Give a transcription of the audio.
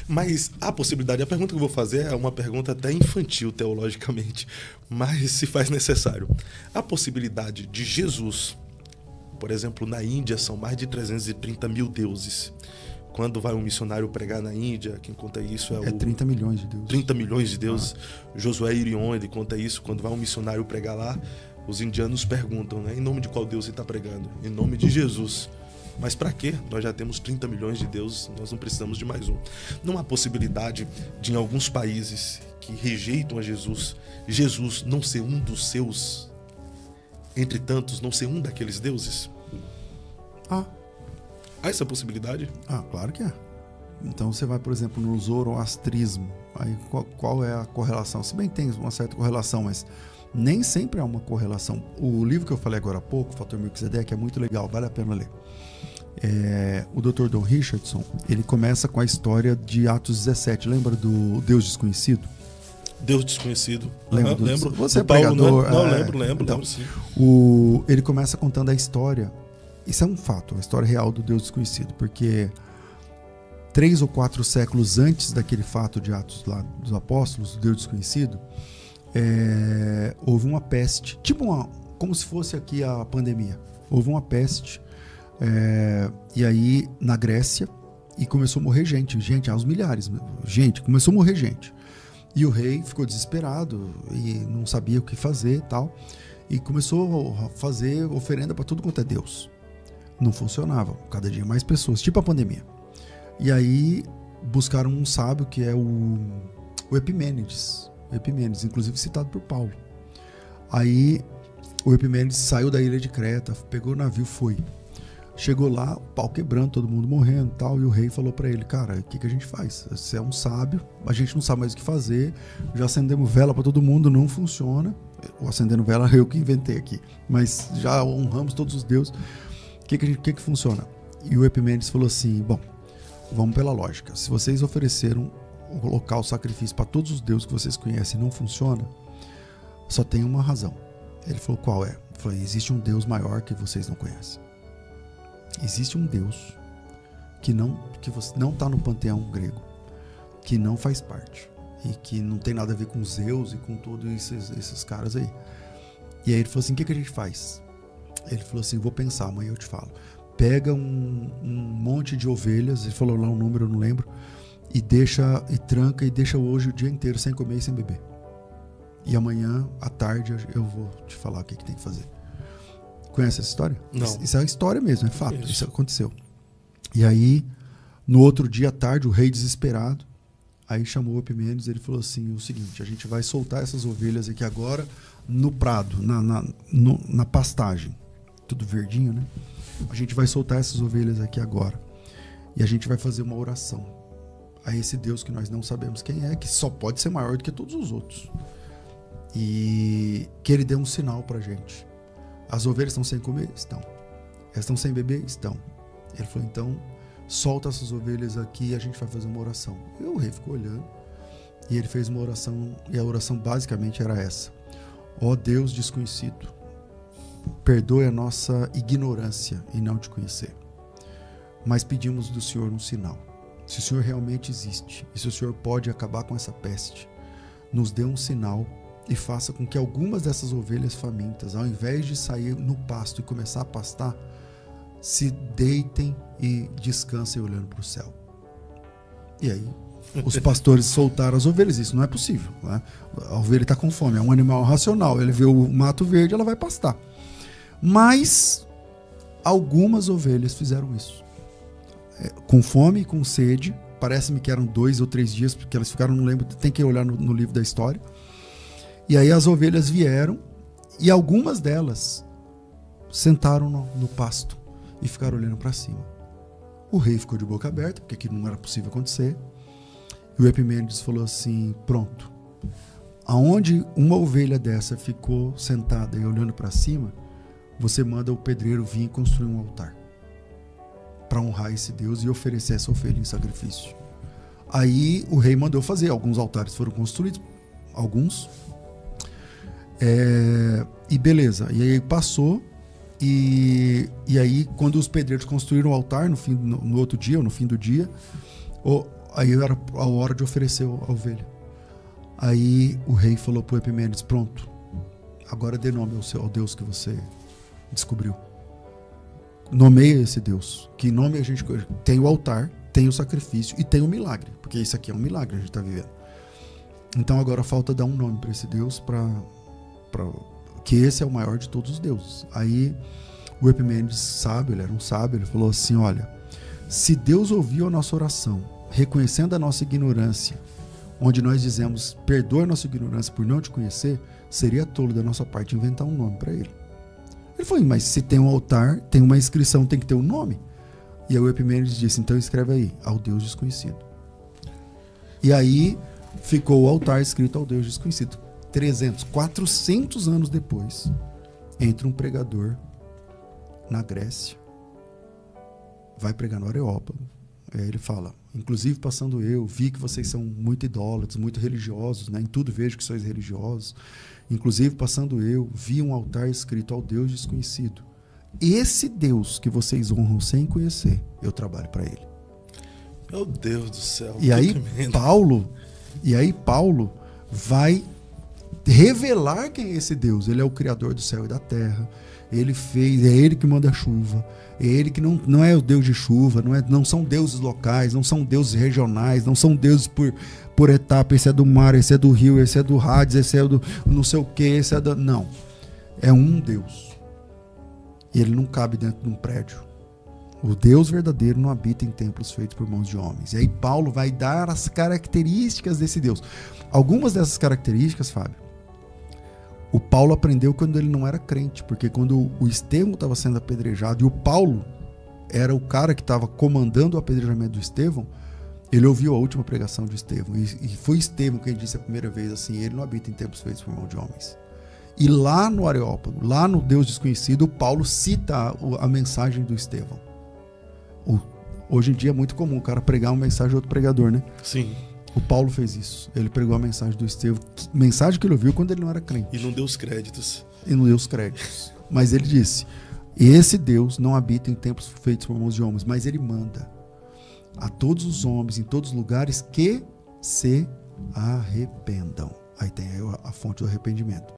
Mas a possibilidade, a pergunta que eu vou fazer é uma pergunta até infantil teologicamente, mas se faz necessário. A possibilidade de Jesus, por exemplo, na Índia são mais de 330 mil deuses. Quando vai um missionário pregar na Índia, quem conta isso é 30 milhões de deuses. 30 milhões de deuses. Josué Irion, ele conta isso. Quando vai um missionário pregar lá, os indianos perguntam, né? Em nome de qual Deus ele está pregando? Em nome de Jesus. Mas para quê? Nós já temos 30 milhões de deuses, nós não precisamos de mais um. Não há possibilidade de, em alguns países que rejeitam a Jesus, Jesus não ser um dos seus, entre tantos, não ser um daqueles deuses? Há essa possibilidade? Claro que é. Então você vai, por exemplo, no zoroastrismo. Aí qual é a correlação? Se bem que tem uma certa correlação, mas nem sempre há uma correlação. O livro que eu falei agora há pouco, Fator Melquisedeque, é muito legal, vale a pena ler. O Dr. Don Richardson, ele começa com a história de Atos 17. Lembra do Deus Desconhecido? Deus Desconhecido. Lembro. Você é Paulo, pregador. Não, lembro, então, lembro sim. Ele começa contando a história. Isso é um fato, a história real do Deus Desconhecido, porque 3 ou 4 séculos antes daquele fato de Atos lá dos Apóstolos, do Deus Desconhecido, houve uma peste, como se fosse aqui a pandemia. Houve uma peste, e aí na Grécia, e começou a morrer gente, aos milhares, começou a morrer gente. E o rei ficou desesperado e não sabia o que fazer e tal, e começou a fazer oferenda para tudo quanto é Deus. Não funcionava, cada dia mais pessoas, tipo a pandemia. E aí buscaram um sábio que é o Epimênides, inclusive citado por Paulo. Aí o Epimênides saiu da ilha de Creta, pegou o navio, foi. Chegou lá, o pau quebrando, todo mundo morrendo e tal, e o rei falou pra ele, cara, o que a gente faz? Você é um sábio, a gente não sabe mais o que fazer, já acendemos vela pra todo mundo, não funciona. O acendendo vela eu que inventei aqui, mas já honramos todos os deuses. O que funciona? E o Epimênides falou assim, bom, vamos pela lógica. Se vocês ofereceram o local, o sacrifício para todos os deuses que vocês conhecem e não funciona, só tem uma razão. Ele falou, qual é? Ele falou, existe um Deus maior que vocês não conhecem. Existe um Deus que não está no panteão grego, que não faz parte e que não tem nada a ver com Zeus e com todos esses caras aí. E aí ele falou assim, o que a gente faz? Ele falou assim, vou pensar, amanhã eu te falo. Pega um monte de ovelhas, ele falou lá um número, eu não lembro, e tranca e deixa hoje o dia inteiro sem comer e sem beber. E amanhã, à tarde, eu vou te falar o que tem que fazer. Conhece essa história? Não. Isso é história mesmo, é fato, isso aconteceu. E aí, no outro dia à tarde, o rei desesperado, aí chamou o Epimênides, ele falou assim, o seguinte, a gente vai soltar essas ovelhas aqui agora no prado, na pastagem. Tudo verdinho, né? A gente vai soltar essas ovelhas aqui agora. E a gente vai fazer uma oração a esse Deus que nós não sabemos quem é, que só pode ser maior do que todos os outros. E que ele dê um sinal pra gente. As ovelhas estão sem comer? Estão. Elas estão sem beber? Estão. Ele falou, então, solta essas ovelhas aqui e a gente vai fazer uma oração. E o rei ficou olhando. E ele fez uma oração, e a oração basicamente era essa. Ó Deus desconhecido, perdoe a nossa ignorância em não te conhecer. Mas pedimos do Senhor um sinal. Se o Senhor realmente existe, e se o Senhor pode acabar com essa peste, nos dê um sinal e faça com que algumas dessas ovelhas famintas, ao invés de sair no pasto e começar a pastar, se deitem e descansem olhando para o céu. E aí, os pastores soltaram as ovelhas. Isso não é possível, né? A ovelha está com fome, é um animal racional. Ele vê o mato verde, ela vai pastar. Mas algumas ovelhas fizeram isso. Com fome e com sede. Parece-me que eram 2 ou 3 dias, porque elas ficaram, não lembro, tem que olhar no livro da história. E aí as ovelhas vieram e algumas delas sentaram no pasto e ficaram olhando para cima. O rei ficou de boca aberta, porque aquilo não era possível acontecer. E o Epimênides falou assim, pronto. Aonde uma ovelha dessa ficou sentada e olhando para cima, você manda o pedreiro vir e construir um altar para honrar esse Deus e oferecer essa ovelha em sacrifício. Aí o rei mandou fazer, alguns altares foram construídos, alguns, e beleza, e aí passou, e aí quando os pedreiros construíram o altar no outro dia, ou no fim do dia, Aí era a hora de oferecer a ovelha. Aí o rei falou para o Epimênides: pronto, agora dê nome ao Deus que você descobriu. Nomeia esse Deus. Que nome a gente tem? O altar, tem o sacrifício e tem o milagre, porque isso aqui é um milagre que a gente está vivendo. Então agora falta dar um nome para esse Deus, que esse é o maior de todos os deuses. Aí o Epimênides, sábio, ele era um sábio, ele falou assim: olha, se Deus ouviu a nossa oração, reconhecendo a nossa ignorância, onde nós dizemos, perdoa a nossa ignorância por não te conhecer, seria tolo da nossa parte inventar um nome para ele. Ele falou: mas se tem um altar, tem uma inscrição, tem que ter um nome. E aí o Epimênides disse: então escreve aí, ao Deus desconhecido. E aí ficou o altar escrito ao Deus desconhecido. 400 anos depois, entra um pregador na Grécia, vai pregar no Areópago. Aí ele fala: inclusive passando eu, vi que vocês são muito idólatras, muito religiosos, né? Em tudo vejo que sois religiosos. Inclusive passando eu, vi um altar escrito ao Deus desconhecido. Esse Deus que vocês honram sem conhecer, eu trabalho para ele. Meu Deus do céu. E aí Paulo vai revelar quem é esse Deus. Ele é o criador do céu e da terra. Ele fez, é ele que manda a chuva. É ele que não é o Deus de chuva, não são deuses locais, não são deuses regionais, não são deuses por etapa. Esse é do mar, esse é do rio, esse é do Hades, esse é do não sei o que, esse é do... Não. É um Deus. E ele não cabe dentro de um prédio. O Deus verdadeiro não habita em templos feitos por mãos de homens. E aí Paulo vai dar as características desse Deus. Algumas dessas características, Fábio, o Paulo aprendeu quando ele não era crente, porque quando o Estevão estava sendo apedrejado e o Paulo era o cara que estava comandando o apedrejamento do Estevão, ele ouviu a última pregação de Estevão, e foi Estevão quem disse a primeira vez assim: ele não habita em templos feitos por mão de homens. E lá no Areópago, lá no Deus desconhecido, o Paulo cita a mensagem do Estevão. Hoje em dia é muito comum o cara pregar uma mensagem de outro pregador, né? Sim. O Paulo fez isso. Ele pregou a mensagem do Estevão, mensagem que ele ouviu quando ele não era crente. E não deu os créditos. Mas ele disse: esse Deus não habita em templos feitos por mãos de homens, mas ele manda a todos os homens, em todos os lugares, que se arrependam. Aí tem a fonte do arrependimento.